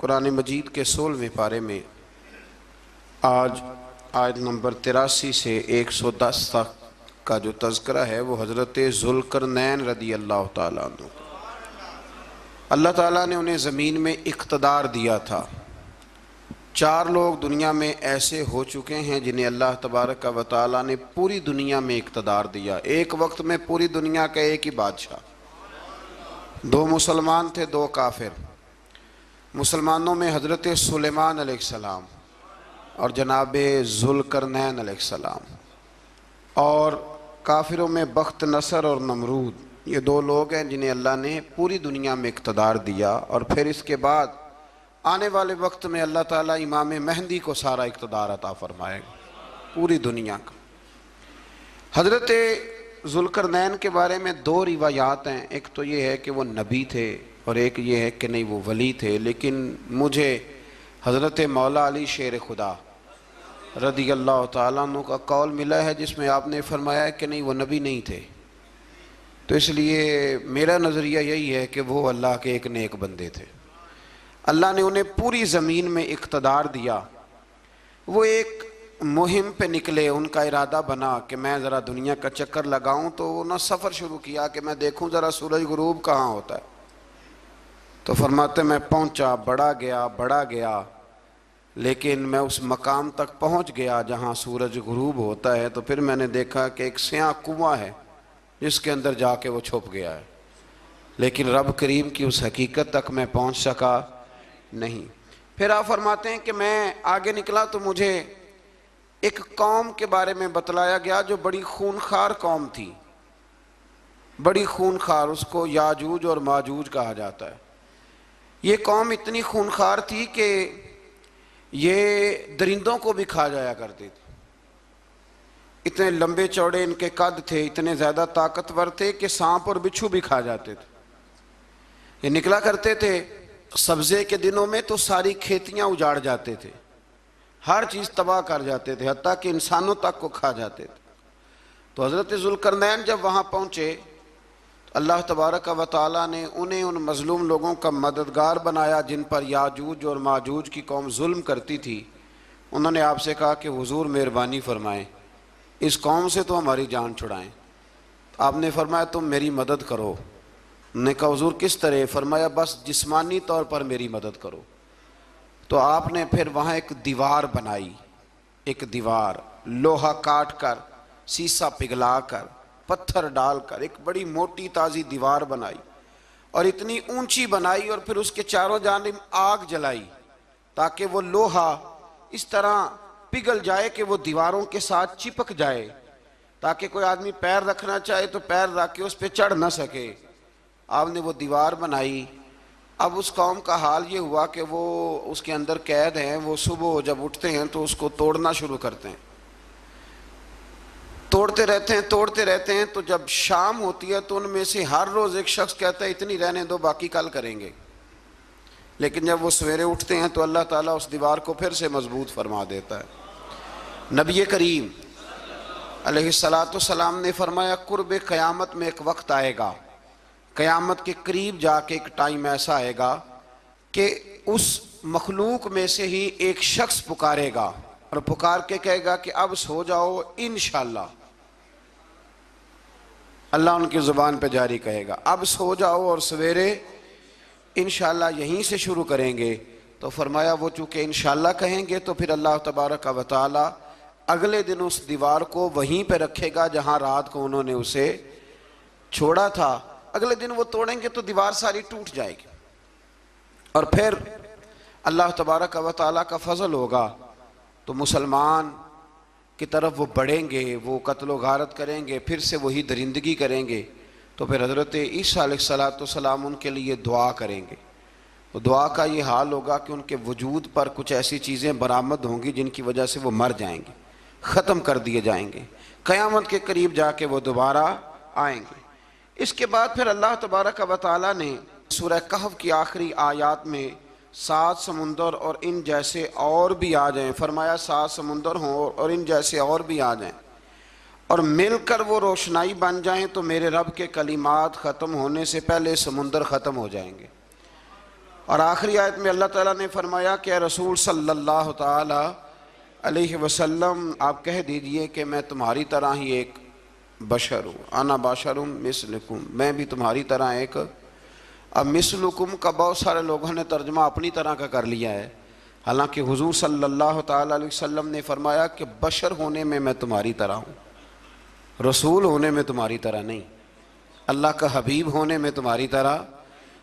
قرآن مجید کے 16ویں پارے میں آج آیت نمبر 83 سے 110 تک کا جو تذکرہ ہے وہ حضرت ذوالقرنین رضی اللہ تعالیٰ عنہ۔ اللہ تعالیٰ نے انہیں زمین میں اقتدار دیا تھا۔ 4 لوگ دنیا میں ایسے ہو چکے ہیں جنہیں اللہ تبارک و تعالیٰ نے پوری دنیا میں اقتدار دیا، ایک وقت میں پوری دنیا کا ایک ہی بادشاہ۔ 2 مسلمان تھے، 2 کافر۔ مسلمانوں میں حضرت سلیمان علیہ السلام اور جناب ذوالقرنین علیہ السلام، اور کافروں میں بخت نصر اور نمرود۔ یہ 2 لوگ ہیں جنہیں اللہ نے پوری دنیا میں اقتدار دیا، اور پھر اس کے بعد آنے والے وقت میں اللہ تعالیٰ امام مہدی کو سارا اقتدار عطا فرمائے گا، پوری دنیا کا۔ حضرت ذوالقرنین کے بارے میں 2 روایات ہیں، ایک تو یہ ہے کہ وہ نبی تھے اور ایک یہ ہے کہ نہیں وہ ولی تھے، لیکن مجھے حضرت مولا علی شیر خدا رضی اللہ تعالیٰ عنہ کا قول ملا ہے جس میں آپ نے فرمایا کہ نہیں وہ نبی نہیں تھے، تو اس لیے میرا نظریہ یہی ہے کہ وہ اللہ کے ایک نیک بندے تھے۔ اللہ نے انہیں پوری زمین میں اقتدار دیا۔ وہ ایک مہم پہ نکلے، ان کا ارادہ بنا کہ میں ذرا دنیا کا چکر لگاؤں، تو انہوں نے سفر شروع کیا کہ میں دیکھوں ذرا سورج غروب کہاں ہوتا ہے۔ تو فرماتے میں پہنچا، بڑا گیا، لیکن میں اس مقام تک پہنچ گیا جہاں سورج غروب ہوتا ہے، تو پھر میں نے دیکھا کہ ایک سیاہ کنواں ہے جس کے اندر جا کے وہ چھپ گیا ہے، لیکن رب کریم کی اس حقیقت تک میں پہنچ سکا نہیں۔ پھر آپ فرماتے ہیں کہ میں آگے نکلا تو مجھے ایک قوم کے بارے میں بتلایا گیا جو بڑی خونخوار قوم تھی، بڑی خونخوار، اس کو یاجوج اور ماجوج کہا جاتا ہے۔ یہ قوم اتنی خونخوار تھی کہ یہ درندوں کو بھی کھا جایا کرتی تھی، اتنے لمبے چوڑے ان کے قد تھے، اتنے زیادہ طاقتور تھے کہ سانپ اور بچھو بھی کھا جاتے تھے۔ یہ نکلا کرتے تھے سبزے کے دنوں میں تو ساری کھیتیاں اجاڑ جاتے تھے، ہر چیز تباہ کر جاتے تھے، حتیٰ کہ انسانوں تک کو کھا جاتے تھے۔ تو حضرت ذوالقرنین جب وہاں پہنچے، اللہ تبارک و تعالیٰ نے انہیں ان مظلوم لوگوں کا مددگار بنایا جن پر یاجوج اور ماجوج کی قوم ظلم کرتی تھی۔ انہوں نے آپ سے کہا کہ حضور مہربانی فرمائیں، اس قوم سے تو ہماری جان چھڑائیں۔ آپ نے فرمایا تم میری مدد کرو۔ انہوں نے کہا حضور کس طرح؟ فرمایا بس جسمانی طور پر میری مدد کرو۔ تو آپ نے پھر وہاں ایک دیوار بنائی، ایک دیوار، لوہا کاٹ کر، سیسا پگھلا کر، پتھر ڈال کر ایک بڑی موٹی تازی دیوار بنائی، اور اتنی اونچی بنائی، اور پھر اس کے چاروں جانب آگ جلائی تاکہ وہ لوہا اس طرح پگھل جائے کہ وہ دیواروں کے ساتھ چپک جائے، تاکہ کوئی آدمی پیر رکھنا چاہے تو پیر رکھ کے اس پہ چڑھ نہ سکے۔ آپ نے وہ دیوار بنائی۔ اب اس قوم کا حال یہ ہوا کہ وہ اس کے اندر قید ہیں، وہ صبح جب اٹھتے ہیں تو اس کو توڑنا شروع کرتے ہیں، توڑتے رہتے ہیں، تو جب شام ہوتی ہے تو ان میں سے ہر روز ایک شخص کہتا ہے اتنی رہنے دو، باقی کل کریں گے۔ لیکن جب وہ سویرے اٹھتے ہیں تو اللہ تعالیٰ اس دیوار کو پھر سے مضبوط فرما دیتا ہے۔ نبی کریم علیہ السلام نے فرمایا قرب قیامت میں ایک وقت آئے گا، قیامت کے قریب جا کے ایک ٹائم ایسا آئے گا کہ اس مخلوق میں سے ہی ایک شخص پکارے گا، اور پکار کے کہے گا کہ اب سو جاؤ انشاءاللہ۔ اللہ ان کی زبان پہ جاری کہے گا اب سو جاؤ اور سویرے انشاءاللہ یہیں سے شروع کریں گے۔ تو فرمایا وہ چونکہ انشاءاللہ کہیں گے تو پھر اللہ تبارک و تعالی اگلے دن اس دیوار کو وہیں پہ رکھے گا جہاں رات کو انہوں نے اسے چھوڑا تھا۔ اگلے دن وہ توڑیں گے تو دیوار ساری ٹوٹ جائے گی، اور پھر اللہ تبارک و تعالیٰ کا فضل ہوگا تو مسلمان کی طرف وہ بڑھیں گے، وہ قتل و غارت کریں گے، پھر سے وہی درندگی کریں گے، تو پھر حضرت عیسیٰ علیہ السلام ان کے لیے دعا کریں گے۔ تو دعا کا یہ حال ہوگا کہ ان کے وجود پر کچھ ایسی چیزیں برآمد ہوں گی جن کی وجہ سے وہ مر جائیں گے، ختم کر دیے جائیں گے، قیامت کے قریب جا کے وہ دوبارہ آئیں گے۔ اس کے بعد پھر اللہ تبارک و تعالیٰ نے سورہ کہف کی آخری آیات میں 7 سمندر اور ان جیسے اور بھی آ جائیں، فرمایا 7 سمندر ہوں اور ان جیسے اور بھی آ جائیں، اور مل کر وہ روشنائی بن جائیں تو میرے رب کے کلمات ختم ہونے سے پہلے سمندر ختم ہو جائیں گے۔ اور آخری آیت میں اللہ تعالیٰ نے فرمایا کہ اے رسول صلی اللہ تعالی علیہ وسلم آپ کہہ دیجئے کہ میں تمہاری طرح ہی ایک بشر ہوں، انا بشر مثلکم، میں بھی تمہاری طرح ایک۔ اب مثلکم کا بہت سارے لوگوں نے ترجمہ اپنی طرح کا کر لیا ہے، حالانکہ حضور صلی اللہ تعالی علیہ وسلم نے فرمایا کہ بشر ہونے میں تمہاری طرح ہوں، رسول ہونے میں تمہاری طرح نہیں، اللہ کا حبیب ہونے میں تمہاری طرح۔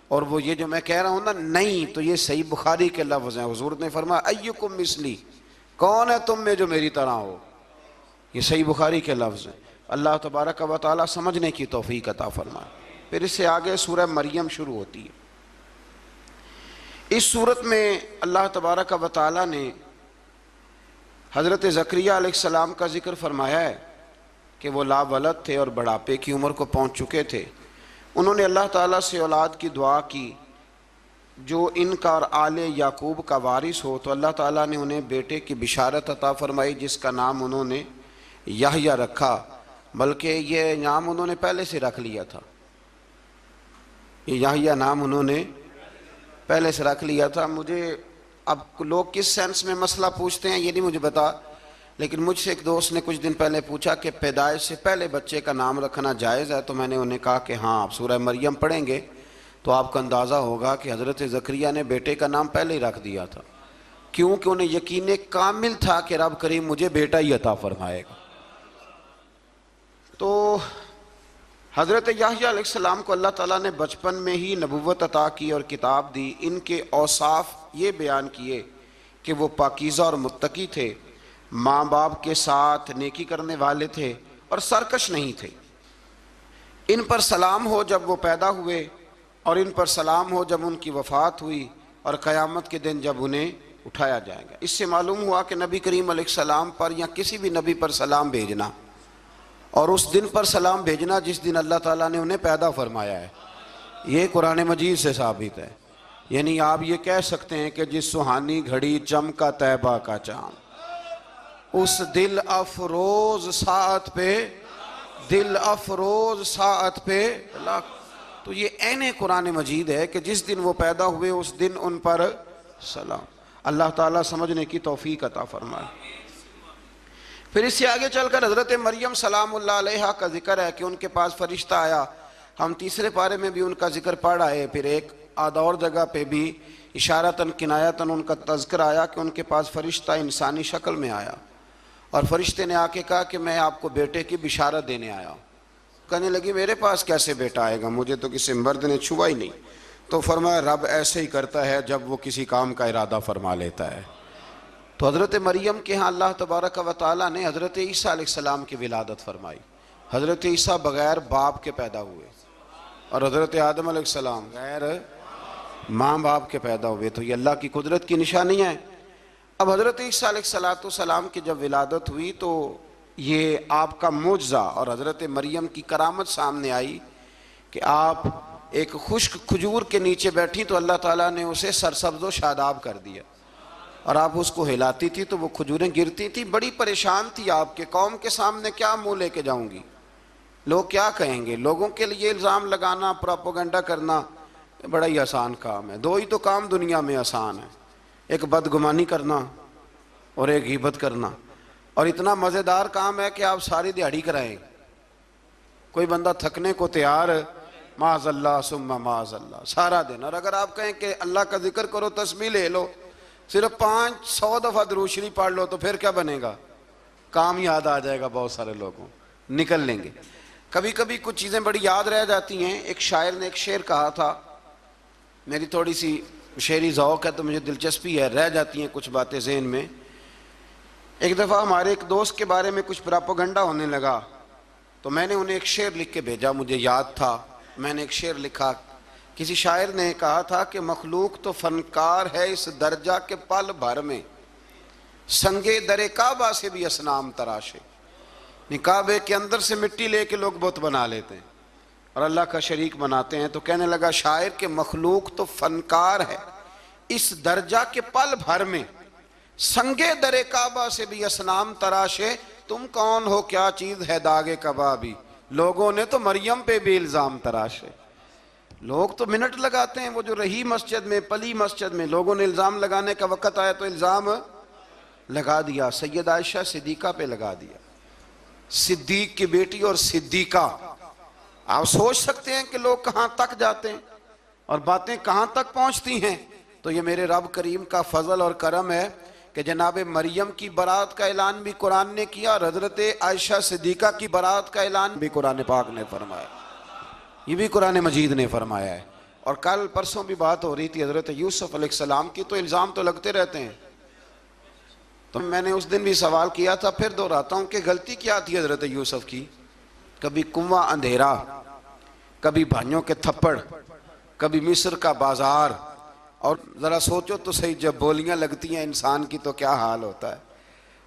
اور وہ یہ جو میں کہہ رہا ہوں نا نہیں، تو یہ صحیح بخاری کے لفظ ہیں، حضور نے فرمایا ایکم مثلی، کون ہے تم میں جو میری طرح ہو، یہ صحیح بخاری کے لفظ ہیں۔ اللہ تبارک و تعالی سمجھنے کی توفیق عطا فرمائے۔ پھر اس سے آگے سورہ مریم شروع ہوتی ہے۔ اس صورت میں اللہ تبارک و تعالی نے حضرت زکریا علیہ السلام کا ذکر فرمایا ہے کہ وہ لا ولد تھے اور بڑھاپے کی عمر کو پہنچ چکے تھے۔ انہوں نے اللہ تعالیٰ سے اولاد کی دعا کی جو ان کا اور آل یعقوب کا وارث ہو، تو اللہ تعالیٰ نے انہیں بیٹے کی بشارت عطا فرمائی جس کا نام انہوں نے یحییٰ رکھا، بلکہ یہ نام انہوں نے پہلے سے رکھ لیا تھا، یہ یحییٰ نام انہوں نے پہلے سے رکھ لیا تھا۔ مجھے اب لوگ کس سینس میں مسئلہ پوچھتے ہیں یہ نہیں مجھے بتا، لیکن مجھ سے ایک دوست نے کچھ دن پہلے پوچھا کہ پیدائش سے پہلے بچے کا نام رکھنا جائز ہے، تو میں نے انہیں کہا کہ ہاں آپ سورہ مریم پڑھیں گے تو آپ کو اندازہ ہوگا کہ حضرت زکریا نے بیٹے کا نام پہلے ہی رکھ دیا تھا، کیونکہ انہیں یقین کامل تھا کہ رب کریم مجھے بیٹا ہی عطا فرمائے گا۔ تو حضرت یحییٰ علیہ السلام کو اللہ تعالیٰ نے بچپن میں ہی نبوت عطا کی اور کتاب دی۔ ان کے اوصاف یہ بیان کیے کہ وہ پاکیزہ اور متقی تھے، ماں باپ کے ساتھ نیکی کرنے والے تھے اور سرکش نہیں تھے۔ ان پر سلام ہو جب وہ پیدا ہوئے، اور ان پر سلام ہو جب ان کی وفات ہوئی، اور قیامت کے دن جب انہیں اٹھایا جائے گا۔ اس سے معلوم ہوا کہ نبی کریم علیہ السلام پر یا کسی بھی نبی پر سلام بھیجنا اور اس دن پر سلام بھیجنا جس دن اللہ تعالیٰ نے انہیں پیدا فرمایا ہے، یہ قرآن مجید سے ثابت ہے۔ یعنی آپ یہ کہہ سکتے ہیں کہ جس سہانی گھڑی چمکا طیبہ کا چاند، اس دل افروز ساعت پہ، دل افروز ساعت پہ تو یہ عین قرآن مجید ہے کہ جس دن وہ پیدا ہوئے اس دن ان پر سلام۔ اللہ تعالیٰ سمجھنے کی توفیق عطا فرمائے۔ پھر اس سے آگے چل کر حضرت مریم سلام اللہ علیہا کا ذکر ہے کہ ان کے پاس فرشتہ آیا۔ ہم تیسرے پارے میں بھی ان کا ذکر پڑھ آئے، پھر ایک آدھ اور جگہ پہ بھی اشارتاً کنایتاً ان کا تذکر آیا کہ ان کے پاس فرشتہ انسانی شکل میں آیا، اور فرشتے نے آ کے کہا کہ میں آپ کو بیٹے کی بشارت دینے آیا ہوں۔ کہنے لگی میرے پاس کیسے بیٹا آئے گا، مجھے تو کسی مرد نے چھوا ہی نہیں۔ تو فرمایا رب ایسے ہی کرتا ہے جب وہ کسی کام کا ارادہ فرما لیتا ہے۔ تو حضرت مریم کے ہاں اللہ تبارک و تعالیٰ نے حضرت عیسیٰ علیہ السلام کی ولادت فرمائی۔ حضرت عیسیٰ بغیر باپ کے پیدا ہوئے، اور حضرت آدم علیہ السلام غیر ماں باپ کے پیدا ہوئے، تو یہ اللہ کی قدرت کی نشانی ہے۔ اب حضرت عیسیٰ علیہ السلام کی جب ولادت ہوئی تو یہ آپ کا معجزہ اور حضرت مریم کی کرامت سامنے آئی کہ آپ ایک خشک کھجور کے نیچے بیٹھی تو اللہ تعالیٰ نے اسے سرسبز و شاداب کر دیا، اور آپ اس کو ہلاتی تھی تو وہ کھجوریں گرتی تھی۔ بڑی پریشان تھی آپ کے قوم کے سامنے کیا منہ لے کے جاؤں گی، لوگ کیا کہیں گے۔ لوگوں کے لیے الزام لگانا، پروپیگنڈا کرنا بڑا ہی آسان کام ہے۔ دو ہی تو کام دنیا میں آسان ہے، ایک بدگمانی کرنا اور ایک غیبت کرنا، اور اتنا مزیدار کام ہے کہ آپ ساری دیہڑی کرائیں، کوئی بندہ تھکنے کو تیار معاذ اللہ ثم معاذ اللہ سارا دن، اور اگر آپ کہیں کہ اللہ کا ذکر کرو تسبیح لے لو صرف 500 دفعہ درود شریف پڑھ لو تو پھر کیا بنے گا، کام یاد آ جائے گا، بہت سارے لوگوں نکل لیں گے۔ کبھی کبھی کچھ چیزیں بڑی یاد رہ جاتی ہیں۔ ایک شاعر نے ایک شعر کہا تھا، میری تھوڑی سی شعری ذوق ہے تو مجھے دلچسپی ہے، رہ جاتی ہیں کچھ باتیں ذہن میں۔ ایک دفعہ ہمارے ایک دوست کے بارے میں کچھ پراپیگنڈا ہونے لگا تو میں نے انہیں ایک شعر لکھ کے بھیجا، مجھے یاد تھا، میں نے ایک شعر لکھا۔ کسی شاعر نے کہا تھا کہ مخلوق تو فنکار ہے اس درجہ کے پل بھر میں، سنگے در کعبہ سے بھی اصنام تراشے۔ کعبے کے اندر سے مٹی لے کے لوگ بت بنا لیتے ہیں اور اللہ کا شریک بناتے ہیں۔ تو کہنے لگا شاعر کہ مخلوق تو فنکار ہے اس درجہ کے پل بھر میں، سنگے در کعبہ سے بھی اصنام تراشے۔ تم کون ہو کیا چیز ہے داغ کبابی، لوگوں نے تو مریم پہ بھی الزام تراشے۔ لوگ تو منٹ لگاتے ہیں، وہ جو رہی مسجد میں، پلی مسجد میں، لوگوں نے الزام لگانے کا وقت آیا تو الزام لگا دیا، سید عائشہ صدیقہ پہ لگا دیا، صدیق کی بیٹی اور صدیقہ۔ آپ سوچ سکتے ہیں کہ لوگ کہاں تک جاتے ہیں اور باتیں کہاں تک پہنچتی ہیں۔ تو یہ میرے رب کریم کا فضل اور کرم ہے کہ جناب مریم کی برات کا اعلان بھی قرآن نے کیا اور حضرت عائشہ صدیقہ کی برات کا اعلان بھی قرآن پاک نے فرمایا، یہ بھی قرآن مجید نے فرمایا ہے۔ اور کل پرسوں بھی بات ہو رہی تھی حضرت یوسف علیہ السلام کی، تو الزام تو لگتے رہتے ہیں۔ تو میں نے اس دن بھی سوال کیا تھا، پھر دہراتا ہوں کہ غلطی کیا تھی حضرت یوسف کی؟ کبھی کنواں اندھیرا، کبھی بھائیوں کے تھپڑ، کبھی مصر کا بازار، اور ذرا سوچو تو صحیح، جب بولیاں لگتی ہیں انسان کی تو کیا حال ہوتا ہے۔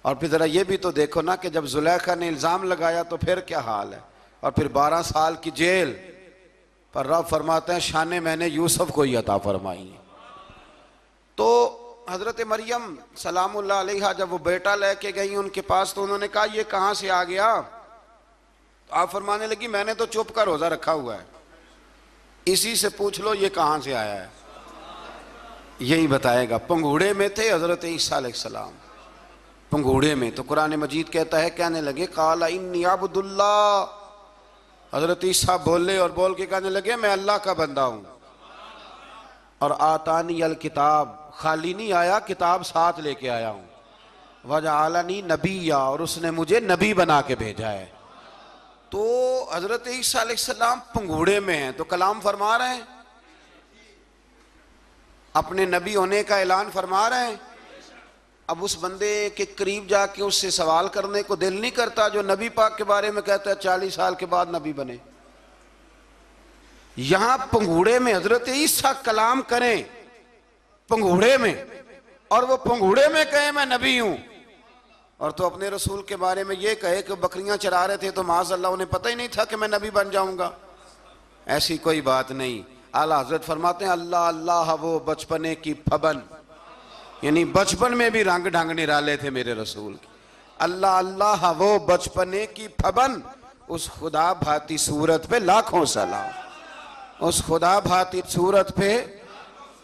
اور پھر ذرا یہ بھی تو دیکھو نا کہ جب زلیخا نے الزام لگایا تو پھر کیا حال ہے، اور پھر 12 سال کی جیل، پر رب فرماتے ہیں شانیں میں نے یوسف کو ہی عطا فرمائی ہیں۔ تو حضرت مریم سلام اللہ علیہا جب وہ بیٹا لے کے گئی ان کے پاس تو انہوں نے کہا یہ کہاں سے آ گیا؟ تو آپ فرمانے لگی میں نے تو چپ کر روزہ رکھا ہوا ہے، اسی سے پوچھ لو یہ کہاں سے آیا ہے، یہی بتائے گا۔ پنگوڑے میں تھے حضرت عیسیٰ علیہ السلام، پنگوڑے میں، تو قرآن مجید کہتا ہے کہنے لگے قال انی عبد اللہ، حضرت عیسیٰ بولے اور بول کے کہنے لگے میں اللہ کا بندہ ہوں، اور آتانی الکتاب، خالی نہیں آیا، کتاب ساتھ لے کے آیا ہوں، وجعلنی نبیا، اور اس نے مجھے نبی بنا کے بھیجا ہے۔ تو حضرت عیسیٰ علیہ السلام پنگوڑے میں ہیں تو کلام فرما رہے ہیں، اپنے نبی ہونے کا اعلان فرما رہے ہیں۔ اب اس بندے کے قریب جا کے اس سے سوال کرنے کو دل نہیں کرتا جو نبی پاک کے بارے میں کہتا ہے 40 سال کے بعد نبی بنے۔ یہاں پنگوڑے میں حضرت عیسیٰ کلام کریں، پنگوڑے میں، اور وہ پنگوڑے میں کہے میں نبی ہوں، اور تو اپنے رسول کے بارے میں یہ کہے کہ بکریاں چرا رہے تھے تو معاذ اللہ انہیں پتہ ہی نہیں تھا کہ میں نبی بن جاؤں گا۔ ایسی کوئی بات نہیں۔ اعلیٰ حضرت فرماتے ہیں اللہ اللہ وہ بچپنے کی پھبن، یعنی بچپن میں بھی رنگ ڈھنگ نرالے تھے میرے رسول کی۔ اللہ اللہ وہ بچپنے کی پھبن، اس خدا بھاتی صورت پہ لاکھوں سلام، اس خدا بھاتی صورت پہ۔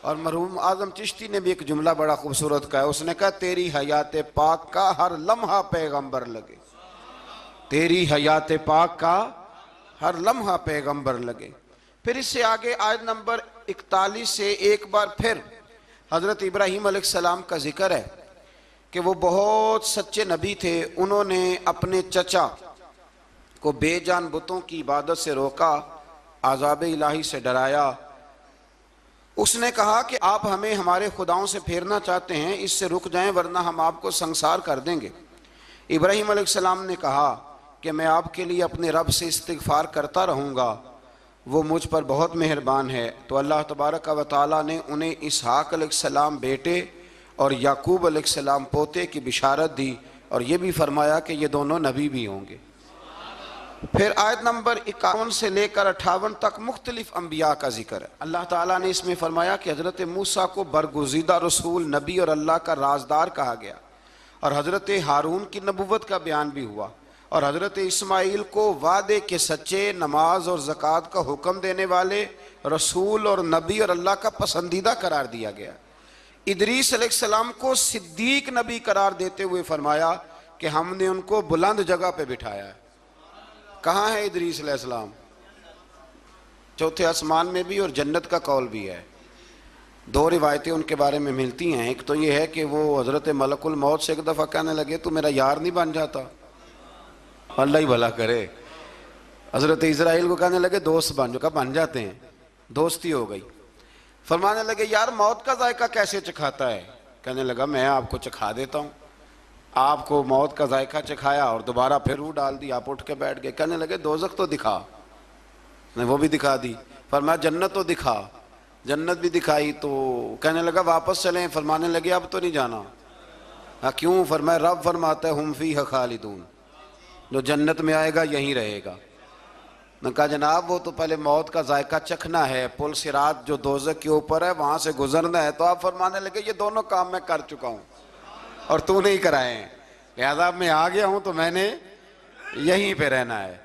اور مرحوم اعظم چشتی نے بھی ایک جملہ بڑا خوبصورت کہا، اس نے کہا تیری حیات پاک کا ہر لمحہ پیغمبر لگے، تیری حیات پاک کا ہر لمحہ پیغمبر لگے۔ پھر اس سے آگے آیت نمبر 41 سے ایک بار پھر حضرت ابراہیم علیہ السلام کا ذکر ہے کہ وہ بہت سچے نبی تھے، انہوں نے اپنے چچا کو بے جان بتوں کی عبادت سے روکا، عذاب الہی سے ڈرایا۔ اس نے کہا کہ آپ ہمیں ہمارے خداؤں سے پھیرنا چاہتے ہیں، اس سے رک جائیں ورنہ ہم آپ کو سنسار کر دیں گے۔ ابراہیم علیہ السلام نے کہا کہ میں آپ کے لیے اپنے رب سے استغفار کرتا رہوں گا، وہ مجھ پر بہت مہربان ہے۔ تو اللہ تبارک و تعالیٰ نے انہیں اسحاق علیہ السلام بیٹے اور یعقوب علیہ السلام پوتے کی بشارت دی، اور یہ بھی فرمایا کہ یہ دونوں نبی بھی ہوں گے۔ پھر آیت نمبر 51 سے لے کر 58 تک مختلف انبیاء کا ذکر ہے۔ اللہ تعالیٰ نے اس میں فرمایا کہ حضرت موسیٰ کو برگزیدہ رسول، نبی اور اللہ کا رازدار کہا گیا، اور حضرت ہارون کی نبوت کا بیان بھی ہوا، اور حضرت اسماعیل کو وعدے کے سچے، نماز اور زکوٰۃ کا حکم دینے والے رسول اور نبی اور اللہ کا پسندیدہ قرار دیا گیا۔ ادریس علیہ السلام کو صدیق نبی قرار دیتے ہوئے فرمایا کہ ہم نے ان کو بلند جگہ پہ بٹھایا ہے۔ کہاں ہے ادریس علیہ السلام؟ چوتھے آسمان میں بھی، اور جنت کا قول بھی ہے۔ دو روایتیں ان کے بارے میں ملتی ہیں، ایک تو یہ ہے کہ وہ حضرت ملک الموت سے ایک دفعہ کہنے لگے تو میرا یار نہیں بن جاتا، اللہ ہی بھلا کرے۔ حضرت اسرائیل کو کہنے لگے دوست بن، جو کہا بن جاتے ہیں، دوستی ہو گئی۔ فرمانے لگے یار موت کا ذائقہ کیسے چکھاتا ہے؟ کہنے لگا میں آپ کو چکھا دیتا ہوں۔ آپ کو موت کا ذائقہ چکھایا اور دوبارہ پھر روح ڈال دی، آپ اٹھ کے بیٹھ گئے۔ کہنے لگے دوزخ تو دکھا، نے وہ بھی دکھا دی۔ فرمایا جنت تو دکھا، جنت بھی دکھائی۔ تو کہنے لگا واپس چلیں، فرمانے لگے اب تو نہیں جانا۔ کیوں؟ فرمایا رب فرماتا ہے ہم فیہ خالدون، جو جنت میں آئے گا یہیں رہے گا۔ نے کہا جناب وہ تو پہلے موت کا ذائقہ چکھنا ہے، پل صراط جو دوزخ کے اوپر ہے وہاں سے گزرنا ہے۔ تو آپ فرمانے لگے یہ دونوں کام میں کر چکا ہوں اور تو نہیں کرائے ہیں، لہذا میں آ گیا ہوں تو میں نے یہیں پہ رہنا ہے۔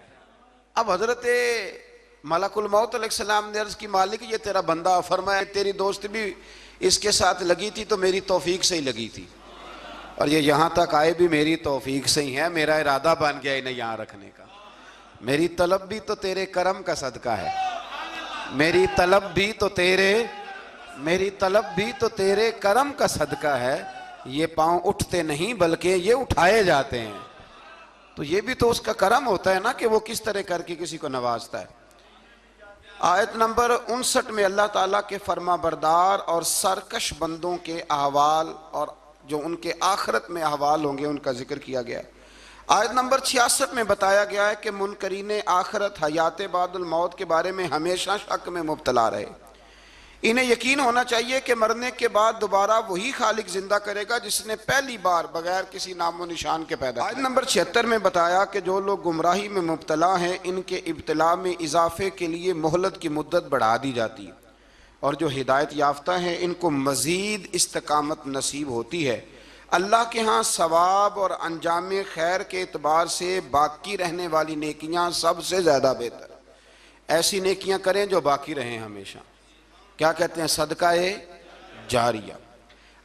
اب حضرت ملک الموت علیہ السلام نے عرض کی مالک یہ تیرا بندہ، فرمایا تیری دوست بھی اس کے ساتھ لگی تھی تو میری توفیق سے ہی لگی تھی، اور یہ یہاں تک آئے بھی میری توفیق سے ہی ہے، میرا ارادہ بن گیا انہیں یہاں رکھنے کا، میری طلب بھی تو تیرے کرم کا صدقہ ہے، میری طلب بھی تو تیرے کرم کا صدقہ ہے، یہ پاؤں اٹھتے نہیں بلکہ یہ اٹھائے جاتے ہیں، تو یہ بھی تو اس کا کرم ہوتا ہے نا کہ وہ کس طرح کر کے کسی کو نوازتا ہے۔ آیت نمبر 59 میں اللہ تعالیٰ کے فرما بردار اور سرکش بندوں کے احوال اور جو ان کے آخرت میں احوال ہوں گے ان کا ذکر کیا گیا ہے۔ آیت نمبر 66 میں بتایا گیا ہے کہ منکرین آخرت حیات بعد الموت کے بارے میں ہمیشہ شک میں مبتلا رہے، انہیں یقین ہونا چاہیے کہ مرنے کے بعد دوبارہ وہی خالق زندہ کرے گا جس نے پہلی بار بغیر کسی نام و نشان کے پیدا کیا۔ آیت نمبر 76 میں بتایا کہ جو لوگ گمراہی میں مبتلا ہیں ان کے ابتلا میں اضافے کے لیے مہلت کی مدت بڑھا دی جاتی ہے، اور جو ہدایت یافتہ ہیں ان کو مزید استقامت نصیب ہوتی ہے۔ اللہ کے ہاں ثواب اور انجام خیر کے اعتبار سے باقی رہنے والی نیکیاں سب سے زیادہ بہتر، ایسی نیکیاں کریں جو باقی رہیں ہمیشہ، کیا کہتے ہیں؟ صدقہ جاریہ۔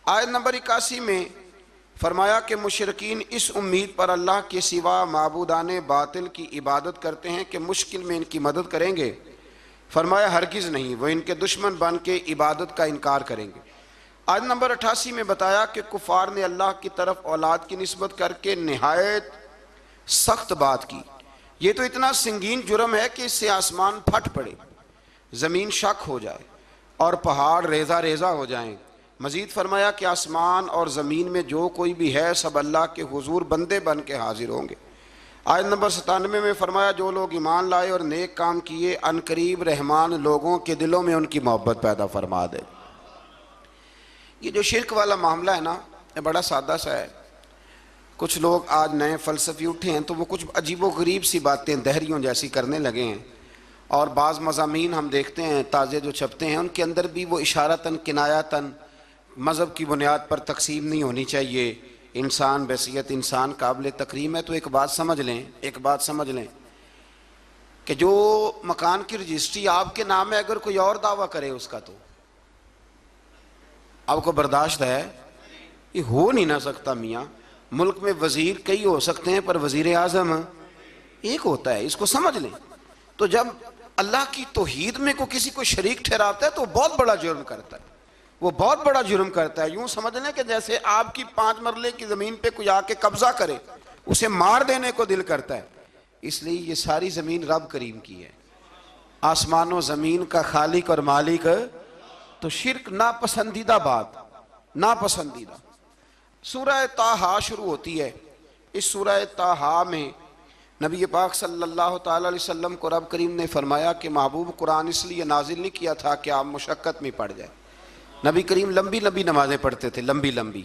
آیت نمبر 81 میں فرمایا کہ مشرکین اس امید پر اللہ کے سوا معبودان باطل کی عبادت کرتے ہیں کہ مشکل میں ان کی مدد کریں گے، فرمایا ہرگز نہیں، وہ ان کے دشمن بن کے عبادت کا انکار کریں گے۔ آیت نمبر 88 میں بتایا کہ کفار نے اللہ کی طرف اولاد کی نسبت کر کے نہایت سخت بات کی، یہ تو اتنا سنگین جرم ہے کہ اس سے آسمان پھٹ پڑے، زمین شک ہو جائے اور پہاڑ ریزہ ریزہ ہو جائیں۔ مزید فرمایا کہ آسمان اور زمین میں جو کوئی بھی ہے سب اللہ کے حضور بندے بن کے حاضر ہوں گے۔ آیت نمبر 97 میں فرمایا جو لوگ ایمان لائے اور نیک کام کیے ان قریب رحمان لوگوں کے دلوں میں ان کی محبت پیدا فرما دے۔ یہ جو شرک والا معاملہ ہے نا، یہ بڑا سادہ سا ہے۔ کچھ لوگ آج نئے فلسفی اٹھے ہیں تو وہ کچھ عجیب و غریب سی باتیں دہریوں جیسی کرنے لگے ہیں، اور بعض مضامین ہم دیکھتے ہیں تازے جو چھپتے ہیں ان کے اندر بھی وہ اشارتاً کنایاتاً مذہب کی بنیاد پر تقسیم نہیں ہونی چاہیے، انسان بحیثیت انسان قابل تکریم ہے۔ تو ایک بات سمجھ لیں کہ جو مکان کی رجسٹری آپ کے نام ہے اگر کوئی اور دعویٰ کرے اس کا تو آپ کو برداشت ہے؟ یہ ہو نہیں نہ سکتا میاں، ملک میں وزیر کئی ہو سکتے ہیں پر وزیر اعظم ایک ہوتا ہے، اس کو سمجھ لیں۔ تو جب اللہ کی توحید میں کو کسی کو شریک ٹھہراتا ہے تو بہت بڑا جرم کرتا ہے، وہ بہت بڑا جرم کرتا ہے۔ یوں سمجھ لیں کہ جیسے آپ کی 5 مرلے کی زمین پہ کوئی آ کے قبضہ کرے، اسے مار دینے کو دل کرتا ہے۔ اس لیے یہ ساری زمین رب کریم کی ہے، آسمان و زمین کا خالق اور مالک، تو شرک ناپسندیدہ بات، ناپسندیدہ۔ سورہ طٰہٰ شروع ہوتی ہے، اس سورہ طٰہٰ میں نبی پاک صلی اللہ تعالیٰ علیہ وسلم کو رب کریم نے فرمایا کہ محبوب قرآن اس لیے نازل نہیں کیا تھا کہ آپ مشقت میں پڑ جائیں۔ نبی کریم لمبی لمبی نمازیں پڑھتے تھے، لمبی لمبی،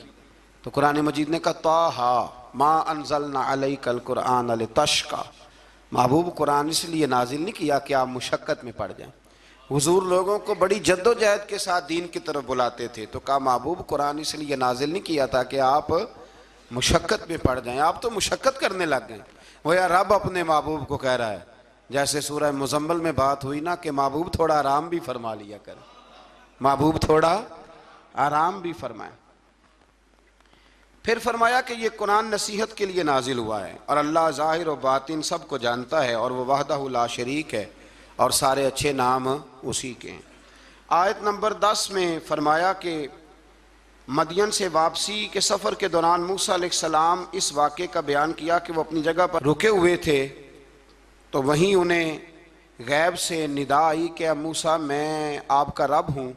تو قرآن مجید نے کہا طٰہٰ ما انزلنا علیک القرآن لتشقیٰ، محبوب قرآن اس لیے نازل نہیں کیا کہ آپ مشقت میں پڑ جائیں۔ حضور لوگوں کو بڑی جد و جہد کے ساتھ دین کی طرف بلاتے تھے، تو کہا محبوب قرآن اس لیے نازل نہیں کیا تھا کہ آپ مشقت میں پڑ جائیں، آپ تو مشقت کرنے لگ گئے۔ وہ یا رب اپنے محبوب کو کہہ رہا ہے، جیسے سورہ مزمل میں بات ہوئی نا کہ محبوب تھوڑا آرام بھی فرما لیا کر، محبوب تھوڑا آرام بھی فرمائے۔ پھر فرمایا کہ یہ قرآن نصیحت کے لیے نازل ہوا ہے، اور اللہ ظاہر و باطن سب کو جانتا ہے، اور وہ وحدہ لا شریک ہے، اور سارے اچھے نام اسی کے ہیں۔ آیت نمبر 10 میں فرمایا کہ مدین سے واپسی کے سفر کے دوران موسیٰ علیہ السلام اس واقعے کا بیان کیا کہ وہ اپنی جگہ پر رکے ہوئے تھے، تو وہیں انہیں غیب سے ندا آئی کہ موسیٰ میں آپ کا رب ہوں،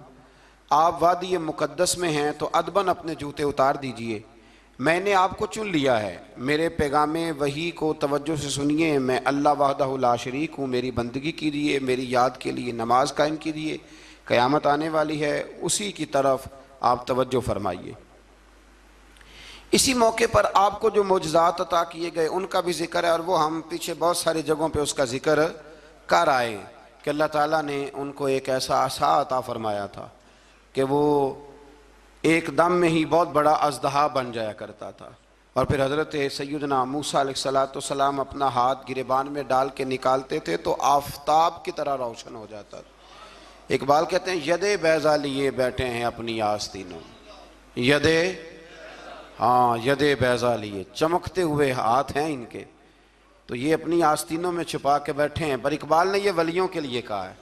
آپ وادی مقدس میں ہیں تو ادباً اپنے جوتے اتار دیجئے، میں نے آپ کو چن لیا ہے، میرے پیغام وحی کو توجہ سے سنیے، میں اللہ وحدہ لا شریک ہوں، میری بندگی کیجیے، میری یاد کے لیے نماز قائم کیجیے، قیامت آنے والی ہے، اسی کی طرف آپ توجہ فرمائیے۔ اسی موقع پر آپ کو جو معجزات عطا کیے گئے ان کا بھی ذکر ہے، اور وہ ہم پیچھے بہت ساری جگہوں پہ اس کا ذکر کر آئے کہ اللہ تعالیٰ نے ان کو ایک ایسا عصا عطا فرمایا تھا کہ وہ ایک دم میں ہی بہت بڑا اژدہا بن جایا کرتا تھا، اور پھر حضرت سیدنا موسیٰ علیہ السلام اپنا ہاتھ گریبان میں ڈال کے نکالتے تھے تو آفتاب کی طرح روشن ہو جاتا تھا۔ اقبال کہتے ہیں ید بیضا لیے بیٹھے ہیں اپنی آستینوں، ید بیضا لیے، چمکتے ہوئے ہاتھ ہیں ان کے، تو یہ اپنی آستینوں میں چھپا کے بیٹھے ہیں۔ پر اقبال نے یہ ولیوں کے لیے کہا ہے،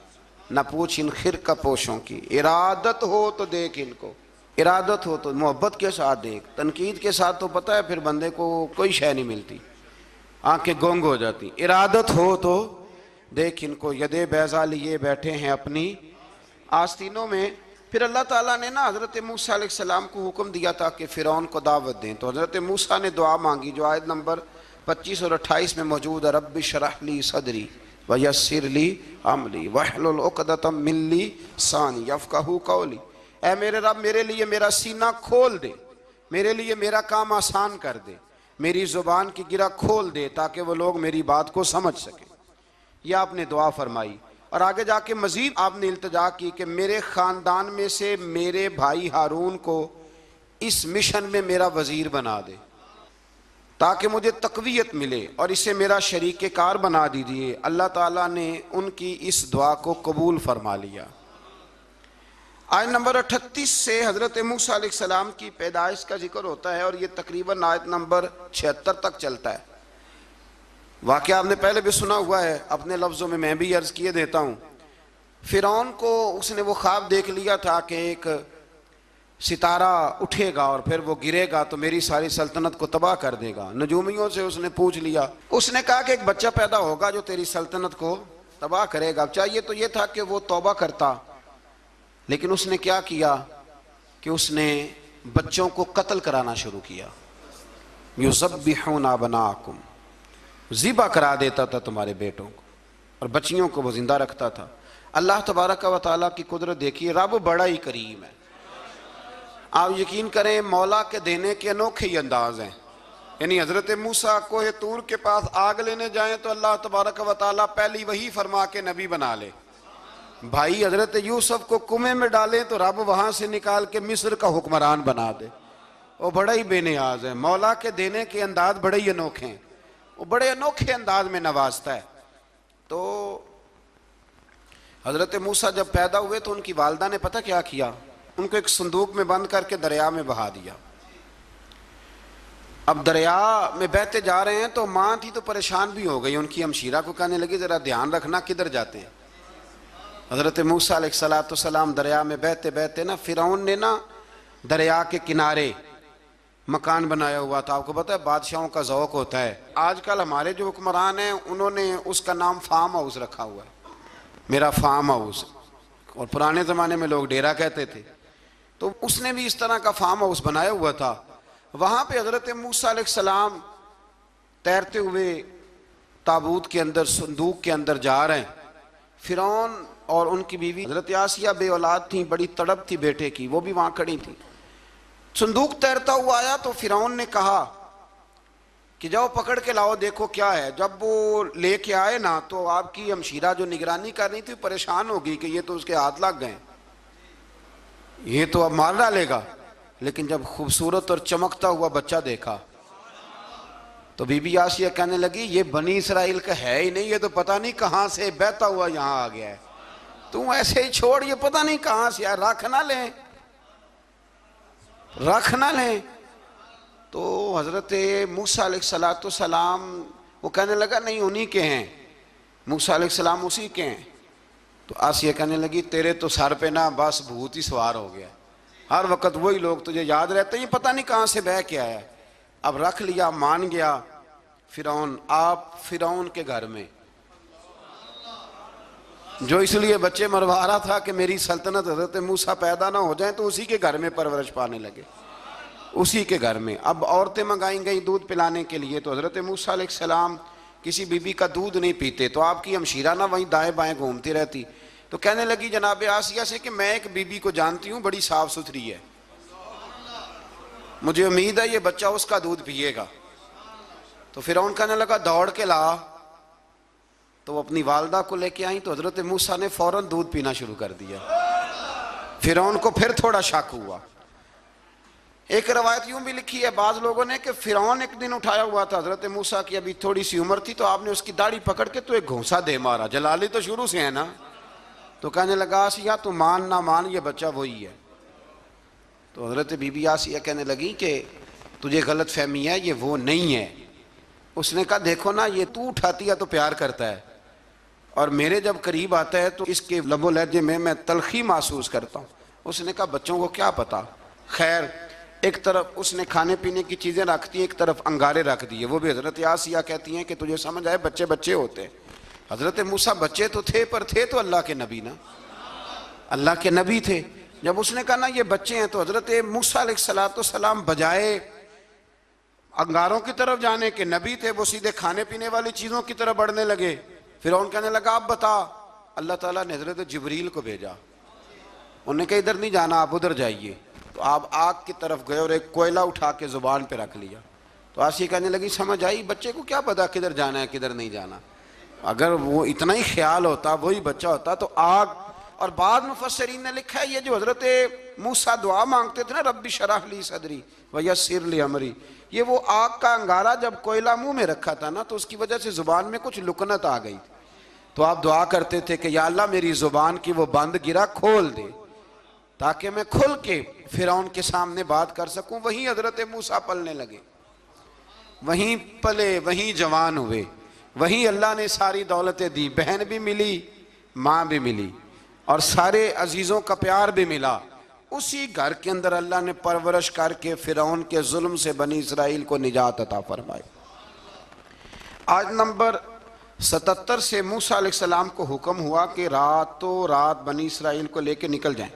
نہ پوچھ ان خرقہ پوشوں کی، ارادت ہو تو دیکھ ان کو، ارادت ہو تو محبت کے ساتھ دیکھ، تنقید کے ساتھ تو پتہ ہے پھر بندے کو کوئی شے نہیں ملتی، آنکھیں گونگ ہو جاتی۔ ارادت ہو تو دیکھ ان کو، ید بیضا لیے بیٹھے ہیں اپنی آستینوں میں۔ پھر اللہ تعالیٰ نے نا حضرت موسیٰ علیہ السلام کو حکم دیا تھا کہ فرعون کو دعوت دیں، تو حضرت موسیٰ نے دعا مانگی جو آیت نمبر 25 اور 28 میں موجود ہے، رب اشرح لی صدری ویسر لی امری واحلل عقدۃ من لسانی یفقہوا قولی، اے میرے رب میرے لیے میرا سینہ کھول دے، میرے لیے میرا کام آسان کر دے، میری زبان کی گرہ کھول دے تاکہ وہ لوگ میری بات کو سمجھ سکیں۔ یہ آپ نے دعا فرمائی، اور آگے جا کے مزید آپ نے التجا کی کہ میرے خاندان میں سے میرے بھائی ہارون کو اس مشن میں میرا وزیر بنا دے تاکہ مجھے تقویت ملے، اور اسے میرا شریک کار بنا دیجیے۔ اللہ تعالیٰ نے ان کی اس دعا کو قبول فرما لیا۔ آیت نمبر 38 سے حضرت موسیٰ علیہ السلام کی پیدائش کا ذکر ہوتا ہے، اور یہ تقریباً آیت نمبر 76 تک چلتا ہے۔ واقعہ آپ نے پہلے بھی سنا ہوا ہے، اپنے لفظوں میں میں بھی عرض کیے دیتا ہوں۔ فرعون کو اس نے وہ خواب دیکھ لیا تھا کہ ایک ستارہ اٹھے گا اور پھر وہ گرے گا تو میری ساری سلطنت کو تباہ کر دے گا۔ نجومیوں سے اس نے پوچھ لیا، اس نے کہا کہ ایک بچہ پیدا ہوگا جو تیری سلطنت کو تباہ کرے گا۔ چاہیے تو یہ تھا کہ وہ توبہ کرتا، لیکن اس نے کیا کیا کہ اس نے بچوں کو قتل کرانا شروع کیا۔ یذبحون ابناءکم، ذبح کرا دیتا تھا تمہارے بیٹوں کو، اور بچیوں کو وہ زندہ رکھتا تھا۔ اللہ تبارک و تعالیٰ کی قدرت دیکھیے، رب بڑا ہی کریم ہے۔ آپ یقین کریں مولا کے دینے کے انوکھے ہی انداز ہیں۔ یعنی حضرت موسیٰ کوہ طور کے پاس آگ لینے جائیں تو اللہ تبارک و تعالیٰ پہلی وحی فرما کے نبی بنا لے۔ بھائی حضرت یوسف کو کنویں میں ڈالیں تو رب وہاں سے نکال کے مصر کا حکمران بنا دے۔ وہ بڑا ہی بے نیاز ہے، مولا کے دینے کے انداز بڑے ہی انوکھے ہیں، وہ بڑے انوکھے انداز میں نوازتا ہے۔ تو حضرت موسیٰ جب پیدا ہوئے تو ان کی والدہ نے پتہ کیا کیا، ان کو ایک صندوق میں بند کر کے دریا میں بہا دیا۔ اب دریا میں بہتے جا رہے ہیں تو ماں تھی تو پریشان بھی ہو گئی، ان کی ہمشیرہ کو کہنے لگی ذرا دھیان رکھنا کدھر جاتے ہیں۔ حضرت موسیٰ علیہ السلام دریا میں بہتے بہتے نا فرعون نے نا دریا کے کنارے مکان بنایا ہوا تھا۔ آپ کو پتہ ہے بادشاہوں کا ذوق ہوتا ہے، آج کل ہمارے جو حکمران ہیں انہوں نے اس کا نام فارم ہاؤس رکھا ہوا ہے، میرا فارم ہاؤس، اور پرانے زمانے میں لوگ ڈیرا کہتے تھے۔ تو اس نے بھی اس طرح کا فارم ہاؤس بنایا ہوا تھا۔ وہاں پہ حضرت موسیٰ علیہ السلام تیرتے ہوئے تابوت کے اندر صندوق کے اندر جا رہے ہیں۔ فرعون اور ان کی بیوی حضرت آسیہ بے اولاد تھیں، بڑی تڑپ تھی بیٹے کی، وہ بھی وہاں کھڑی تھی۔ صندوق تیرتا ہوا آیا تو فرعون نے کہا کہ جاؤ پکڑ کے لاؤ دیکھو کیا ہے۔ جب وہ لے کے آئے نا تو آپ کی ہمشیرہ جو نگرانی کر رہی تھی پریشان ہو گئی کہ یہ تو اس کے ہاتھ لگ گئے، یہ تو اب مار ڈالے گا۔ لیکن جب خوبصورت اور چمکتا ہوا بچہ دیکھا تو بی بی آسیہ کہنے لگی یہ بنی اسرائیل کا ہے ہی نہیں، یہ تو پتہ نہیں کہاں سے بہتا ہوا یہاں آ گیا ہے، تو ایسے ہی چھوڑ، یہ پتہ نہیں کہاں سے، رکھ نہ لیں رکھ نہ لیں۔ تو حضرت موسیٰ علیہ السلام وہ کہنے لگا نہیں انہی کے ہیں، موسیٰ علیہ السلام اسی کے ہیں۔ تو آسیہ کہنے لگی تیرے تو سر پہ نا بس بھوت ہی سوار ہو گیا، ہر وقت وہی لوگ تجھے یاد رہتے ہیں، یہ پتہ نہیں کہاں سے بہ کے آیا۔ اب رکھ لیا، مان گیا فرعون۔ آپ فرعون کے گھر میں جو اس لیے بچے مروا رہا تھا کہ میری سلطنت حضرت موسیٰ پیدا نہ ہو جائیں، تو اسی کے گھر میں پرورش پانے لگے، اسی کے گھر میں۔ اب عورتیں منگائیں گئی دودھ پلانے کے لیے، تو حضرت موسیٰ علیہ السلام کسی بی بی کا دودھ نہیں پیتے، تو آپ کی ہمشیرہ نہ وہیں دائیں بائیں گھومتی رہتی۔ تو کہنے لگی جناب آسیہ سے کہ میں ایک بی بی کو جانتی ہوں، بڑی صاف ستھری ہے، مجھے امید ہے یہ بچہ اس کا دودھ پیے گا۔ تو فرعون کہنے لگا دوڑ کے لا، تو وہ اپنی والدہ کو لے کے آئیں تو حضرت موسیٰ نے فوراً دودھ پینا شروع کر دیا۔ فرعون کو پھر تھوڑا شک ہوا، ایک روایت یوں بھی لکھی ہے بعض لوگوں نے کہ فرعون ایک دن اٹھایا ہوا تھا حضرت موسیٰ کی ابھی تھوڑی سی عمر تھی، تو آپ نے اس کی داڑھی پکڑ کے تو ایک گھونسا دے مارا، جلالی تو شروع سے ہے نا، تو کہنے لگا آسیہ تو مان نہ مان یہ بچہ وہی ہے۔ تو حضرت بی بی آسیہ کہنے لگی کہ تجھے غلط فہمی ہے، یہ وہ نہیں ہے۔ اس نے کہا دیکھو نا، یہ تو اٹھاتی ہے تو پیار کرتا ہے، اور میرے جب قریب آتا ہے تو اس کے لب و لہجے میں تلخی محسوس کرتا ہوں۔ اس نے کہا بچوں کو کیا پتا، خیر ایک طرف اس نے کھانے پینے کی چیزیں رکھتی، ایک طرف انگارے رکھ دیے، وہ بھی حضرت آسیہ کہتی ہیں کہ تجھے سمجھ آئے بچے بچے ہوتے ہیں۔ حضرت موسیٰ بچے تو تھے پر تھے تو اللہ کے نبی نا، اللہ کے نبی تھے۔ جب اس نے کہا نا یہ بچے ہیں، تو حضرت موسیٰ علیہ السلام بجائے انگاروں کی طرف جانے کے نبی تھے، وہ سیدھے کھانے پینے والی چیزوں کی طرف بڑھنے لگے۔ فرعون کہنے لگا اب بتا، اللہ تعالیٰ نے حضرت جبریل کو بھیجا، انہوں نے کہا ادھر نہیں جانا آپ ادھر جائیے، تو آپ آگ کی طرف گئے اور ایک کوئلہ اٹھا کے زبان پہ رکھ لیا۔ تو آسیہ کہنے لگی سمجھ آئی، بچے کو کیا پتا کدھر جانا ہے کدھر نہیں جانا، اگر وہ اتنا ہی خیال ہوتا وہی بچہ ہوتا تو آگ۔ اور بعض مفسرین نے لکھا ہے یہ جو حضرت موسیٰ دعا مانگتے تھے نا رب اشرح لی صدری ویسر لی امری، یہ وہ آگ کا انگارہ جب کوئلہ منہ میں رکھا تھا نا تو اس کی وجہ سے زبان میں کچھ لکنت آ گئی، تو آپ دعا کرتے تھے کہ یا اللہ میری زبان کی وہ بند گرا کھول دے تاکہ میں کھل کے فرعون کے سامنے بات کر سکوں۔ وہیں حضرت موسیٰ پلنے لگے، وہیں پلے، وہیں جوان ہوئے، وہیں اللہ نے ساری دولتیں دی، بہن بھی ملی، ماں بھی ملی، اور سارے عزیزوں کا پیار بھی ملا۔ اسی گھر کے اندر اللہ نے پرورش کر کے فرعون کے ظلم سے بنی اسرائیل کو نجات عطا فرمائی۔ آج نمبر 77 سے موسیٰ علیہ السلام کو حکم ہوا کہ راتوں رات بنی اسرائیل کو لے کے نکل جائیں۔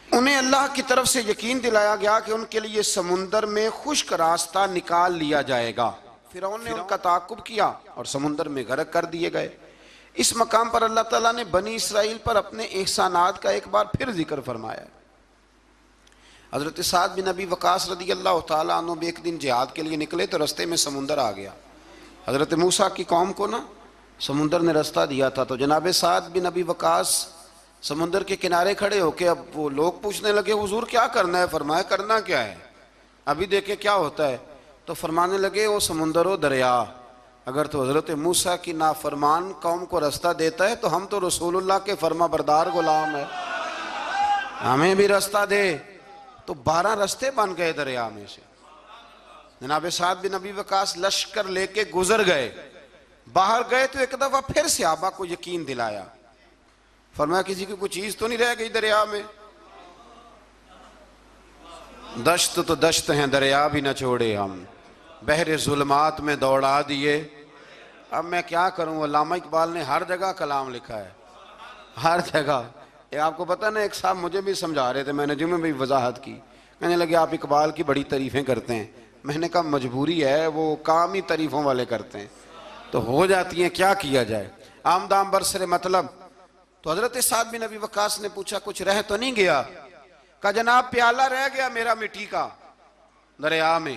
انہیں اللہ کی طرف سے یقین دلایا گیا کہ ان کے لیے سمندر میں خشک راستہ نکال لیا جائے گا۔ فرعون نے ان کا تعاقب کیا اور سمندر میں غرق کر دیے گئے۔ اس مقام پر اللہ تعالیٰ نے بنی اسرائیل پر اپنے احسانات کا ایک بار پھر ذکر فرمایا۔ حضرت سعد بن ابی وقاص رضی اللہ تعالیٰ عنہ بھی ایک دن جہاد کے لیے نکلے تو رستے میں سمندر آ گیا۔ حضرت موسیٰ کی قوم کو نا سمندر نے رستہ دیا تھا، تو جناب سعد بن ابی وقاص سمندر کے کنارے کھڑے ہو کے اب وہ لوگ پوچھنے لگے حضور کیا کرنا ہے؟ فرمایا کرنا کیا ہے، ابھی دیکھیں کیا ہوتا ہے۔ تو فرمانے لگے وہ سمندر و دریا، اگر تو حضرت موسیٰ کی نافرمان قوم کو رستہ دیتا ہے تو ہم تو رسول اللہ کے فرما بردار غلام ہیں، ہمیں بھی رستہ دے۔ تو 12 رستے بن گئے دریا میں سے۔ جناب سعد بن ابی وقاص لشکر لے کے گزر گئے، باہر گئے تو ایک دفعہ پھر صحابہ کو یقین دلایا، فرمایا کسی کی کوئی چیز تو نہیں رہ گئی دریا میں؟ دشت تو دشت ہیں دریا بھی نہ چھوڑے ہم، بحر ظلمات میں دوڑا دیے۔ اب میں کیا کروں، علامہ اقبال نے ہر جگہ کلام لکھا ہے، ہر جگہ۔ یہ آپ کو پتہ نا ایک صاحب مجھے بھی سمجھا رہے تھے، میں نے جمعے میں بھی وضاحت کی، کہنے لگے آپ اقبال کی بڑی تعریفیں کرتے ہیں۔ میں نے کہا مجبوری ہے، وہ کام ہی تعریفوں والے کرتے ہیں تو ہو جاتی ہیں، کیا کیا جائے، آمدام برسر مطلب۔ تو حضرت سعد بن ابی وقاص نے پوچھا کچھ رہ تو نہیں گیا؟ کہا جناب پیالہ رہ گیا میرا مٹی کا دریا میں۔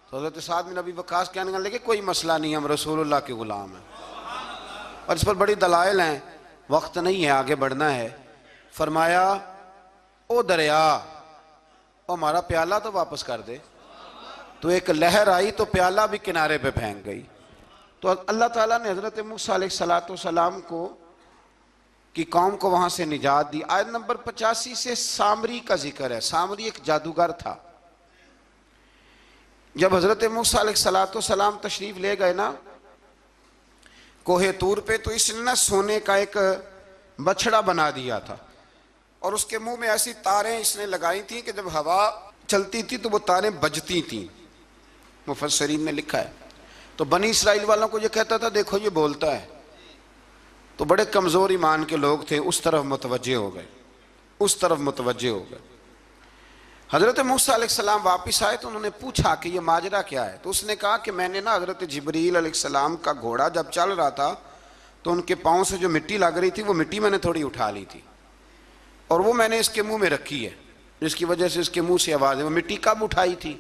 تو حضرت سعد بن ابی وقاص کہنے لگے کوئی مسئلہ نہیں، ہم رسول اللہ کے غلام ہیں، اور اس پر بڑی دلائل ہیں، وقت نہیں ہے آگے بڑھنا ہے۔ فرمایا او دریا، او ہمارا پیالہ تو واپس کر دے۔ تو ایک لہر آئی تو پیالہ بھی کنارے پہ پھینک گئی۔ تو اللہ تعالیٰ نے حضرت موسیٰ علیہ السلام کو کی قوم کو وہاں سے نجات دی۔ آیت نمبر 85 سے سامری کا ذکر ہے۔ سامری ایک جادوگر تھا۔ جب حضرت موسیٰ علیہ السلام تشریف لے گئے نا کوہ طور پہ، تو اس نے نا سونے کا ایک بچڑا بنا دیا تھا، اور اس کے منہ میں ایسی تاریں اس نے لگائی تھیں کہ جب ہوا چلتی تھی تو وہ تاریں بجتی تھیں، مفسرین نے لکھا ہے۔ تو بنی اسرائیل والوں کو یہ کہتا تھا دیکھو یہ بولتا ہے، تو بڑے کمزور ایمان کے لوگ تھے، اس طرف متوجہ ہو گئے، اس طرف متوجہ ہو گئے۔ حضرت موسیٰ علیہ السلام واپس آئے تو انہوں نے پوچھا کہ یہ ماجرا کیا ہے؟ تو اس نے کہا کہ میں نے نا حضرت جبریل علیہ السلام کا گھوڑا جب چل رہا تھا تو ان کے پاؤں سے جو مٹی لگ رہی تھی وہ مٹی میں نے تھوڑی اٹھا لی تھی، اور وہ میں نے اس کے منہ میں رکھی ہے، جس کی وجہ سے اس کے منہ سے آواز ہے۔ وہ مٹی کب اٹھائی تھی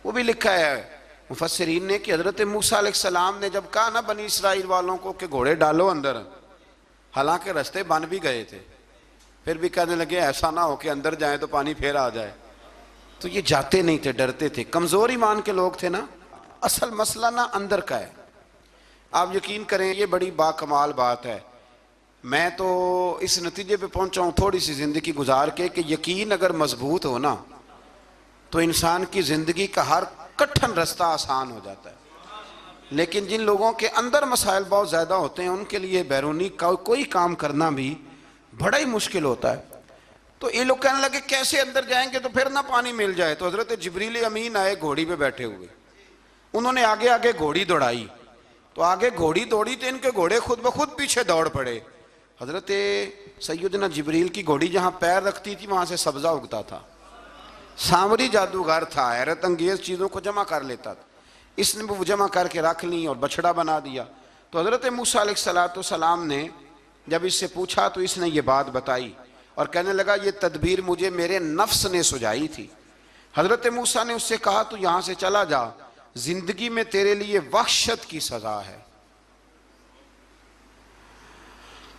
وہ بھی لکھا ہے مفسرین نے کہ حضرت موسیٰ علیہ السلام نے جب کہا نا بنی اسرائیل والوں کو کہ گھوڑے ڈالو اندر، حالانکہ رستے بن بھی گئے تھے، پھر بھی کہنے لگے ایسا نہ ہو کہ اندر جائیں تو پانی پھر آ جائے، تو یہ جاتے نہیں تھے، ڈرتے تھے، کمزور ایمان کے لوگ تھے نا۔ اصل مسئلہ نا اندر کا ہے۔ آپ یقین کریں یہ بڑی باکمال بات ہے، میں تو اس نتیجے پہ پہنچا ہوں تھوڑی سی زندگی گزار کے کہ یقین اگر مضبوط ہو نا تو انسان کی زندگی کا ہر کٹھن رستہ آسان ہو جاتا ہے۔ لیکن جن لوگوں کے اندر مسائل بہت زیادہ ہوتے ہیں ان کے لیے بیرونی کوئی کام کرنا بھی بڑا ہی مشکل ہوتا ہے۔ تو یہ لوگ کہنے لگے کیسے اندر جائیں گے تو پھر نہ پانی مل جائے، تو حضرت جبریل امین آئے گھوڑی پہ بیٹھے ہوئے، انہوں نے آگے آگے گھوڑی دوڑائی، تو آگے گھوڑی دوڑی تو ان کے گھوڑے خود بخود پیچھے دوڑ پڑے۔ حضرت سیدنا جبریل کی گھوڑی جہاں پیر رکھتی تھی وہاں سے سبزہ اگتا تھا، سامری جادوگر تھا، حیرت انگیز چیزوں کو جمع کر لیتا تھا، اس نے وہ جمع کر کے رکھ لی اور بچڑا بنا دیا۔ تو حضرت موسیٰ علیہ السلام نے جب اس سے پوچھا تو اس نے یہ بات بتائی اور کہنے لگا یہ تدبیر مجھے میرے نفس نے سجائی تھی۔ حضرت موسیٰ نے اس سے کہا تو یہاں سے چلا جا، زندگی میں تیرے لیے وحشت کی سزا ہے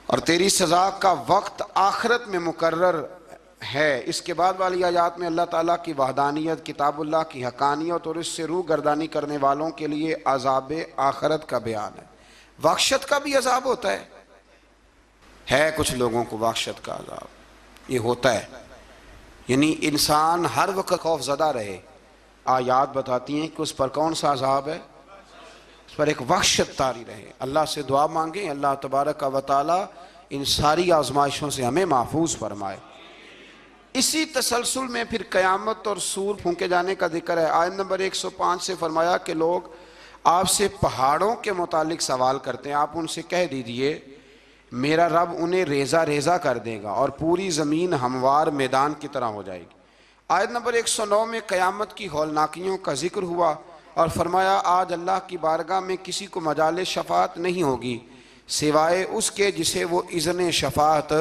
اور تیری سزا کا وقت آخرت میں مقرر ہے۔ اس کے بعد والی آیات میں اللہ تعالیٰ کی وحدانیت، کتاب اللہ کی حقانیت اور اس سے روح گردانی کرنے والوں کے لیے عذاب آخرت کا بیان ہے۔ وحشت کا بھی عذاب ہوتا ہے کچھ لوگوں کو وحشت کا عذاب یہ ہوتا ہے، یعنی انسان ہر وقت خوف زدہ رہے۔ آیات بتاتی ہیں کہ اس پر کون سا عذاب ہے، اس پر ایک وحشت طاری رہے۔ اللہ سے دعا مانگیں اللہ تبارک و تعالی ان ساری آزمائشوں سے ہمیں محفوظ فرمائے۔ اسی تسلسل میں پھر قیامت اور سور پھونکے جانے کا ذکر ہے۔ آیت نمبر 105 سے فرمایا کہ لوگ آپ سے پہاڑوں کے متعلق سوال کرتے ہیں، آپ ان سے کہہ دیجئے میرا رب انہیں ریزہ ریزہ کر دے گا اور پوری زمین ہموار میدان کی طرح ہو جائے گی۔ آیت نمبر 109 میں قیامت کی ہولناکیوں کا ذکر ہوا اور فرمایا آج اللہ کی بارگاہ میں کسی کو مجال شفاعت نہیں ہوگی سوائے اس کے جسے وہ اذن شفاعت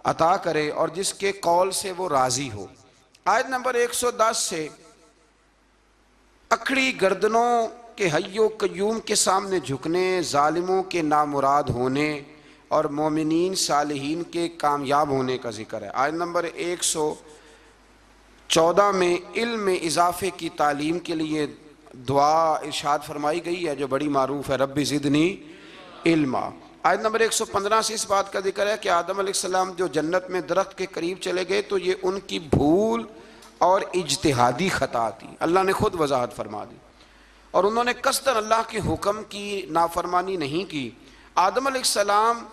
عطا کرے اور جس کے قول سے وہ راضی ہو۔ آیت نمبر 110 سے اکڑی گردنوں کے حی و قیوم کے سامنے جھکنے، ظالموں کے نامراد ہونے اور مومنین صالحین کے کامیاب ہونے کا ذکر ہے۔ آیت نمبر 114 میں علم میں اضافے کی تعلیم کے لیے دعا ارشاد فرمائی گئی ہے جو بڑی معروف ہے، رب زدنی علما۔ آیت نمبر 115 سے اس بات کا ذکر ہے کہ آدم علیہ السلام جو جنت میں درخت کے قریب چلے گئے تو یہ ان کی بھول اور اجتہادی خطا تھی، اللہ نے خود وضاحت فرما دی، اور انہوں نے قصداً اللہ کے حکم کی نافرمانی نہیں کی۔ آدم علیہ السلام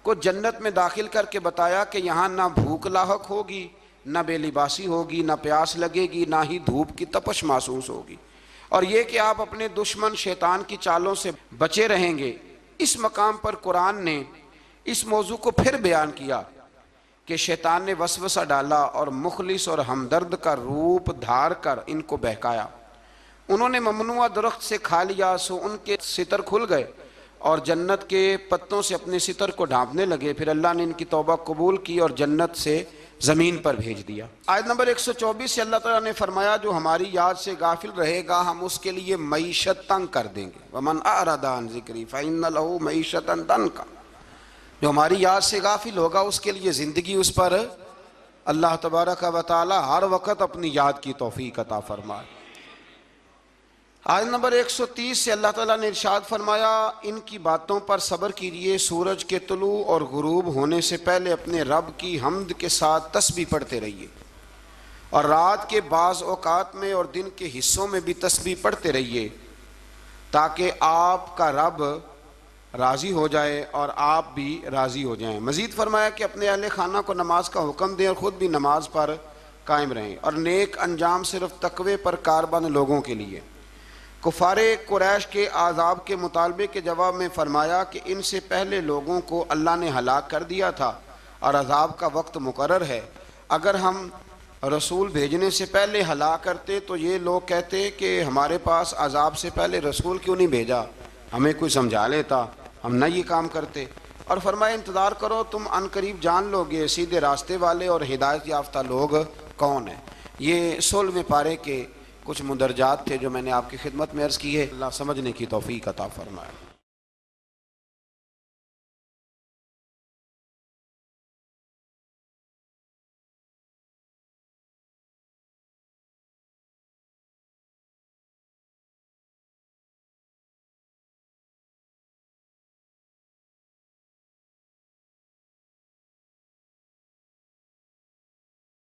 کو جنت میں داخل کر کے بتایا کہ یہاں نہ بھوک لاحق ہوگی، نہ بے لباسی ہوگی، نہ پیاس لگے گی، نہ ہی دھوپ کی تپش محسوس ہوگی، اور یہ کہ آپ اپنے دشمن شیطان کی چالوں سے بچے رہیں گے۔ اس مقام پر قرآن نے اس موضوع کو پھر بیان کیا کہ شیطان نے وسوسہ ڈالا اور مخلص اور ہمدرد کا روپ دھار کر ان کو بہکایا۔ انہوں نے ممنوع درخت سے کھا لیا سو ان کے ستر کھل گئے اور جنت کے پتوں سے اپنے ستر کو ڈھانپنے لگے، پھر اللہ نے ان کی توبہ قبول کی اور جنت سے زمین پر بھیج دیا۔ آیت نمبر 124 سے اللہ تعالیٰ نے فرمایا جو ہماری یاد سے غافل رہے گا ہم اس کے لیے معیشت تنگ کر دیں گے، وَمَنْ أَعْرَضَ عَنْ ذِكْرِي فَإِنَّ لَهُ مَعِيشَةً ضَنْكًا، جو ہماری یاد سے غافل ہوگا اس کے لیے زندگی اس پر اللہ تبارک و تعالی ہر وقت اپنی یاد کی توفیق عطا فرمائے۔ آیت نمبر 130 سے اللہ تعالیٰ نے ارشاد فرمایا ان کی باتوں پر صبر کیجئے، سورج کے طلوع اور غروب ہونے سے پہلے اپنے رب کی حمد کے ساتھ تسبیح پڑھتے رہیے، اور رات کے بعض اوقات میں اور دن کے حصوں میں بھی تسبیح پڑھتے رہیے تاکہ آپ کا رب راضی ہو جائے اور آپ بھی راضی ہو جائیں۔ مزید فرمایا کہ اپنے اہل خانہ کو نماز کا حکم دیں اور خود بھی نماز پر قائم رہیں، اور نیک انجام صرف تقوی پر کاربند لوگوں کے لیے۔ کفار قریش کے عذاب کے مطالبے کے جواب میں فرمایا کہ ان سے پہلے لوگوں کو اللہ نے ہلاک کر دیا تھا اور عذاب کا وقت مقرر ہے، اگر ہم رسول بھیجنے سے پہلے ہلاک کرتے تو یہ لوگ کہتے کہ ہمارے پاس عذاب سے پہلے رسول کیوں نہیں بھیجا، ہمیں کوئی سمجھا لیتا ہم نہ یہ کام کرتے۔ اور فرمایا انتظار کرو تم ان قریب جان لوگے سیدھے راستے والے اور ہدایت یافتہ لوگ کون ہیں۔ یہ 16ویں پارے کے کچھ مندرجات تھے جو میں نے آپ کی خدمت میں عرض کی ہے، اللہ سمجھنے کی توفیق عطا فرمائے۔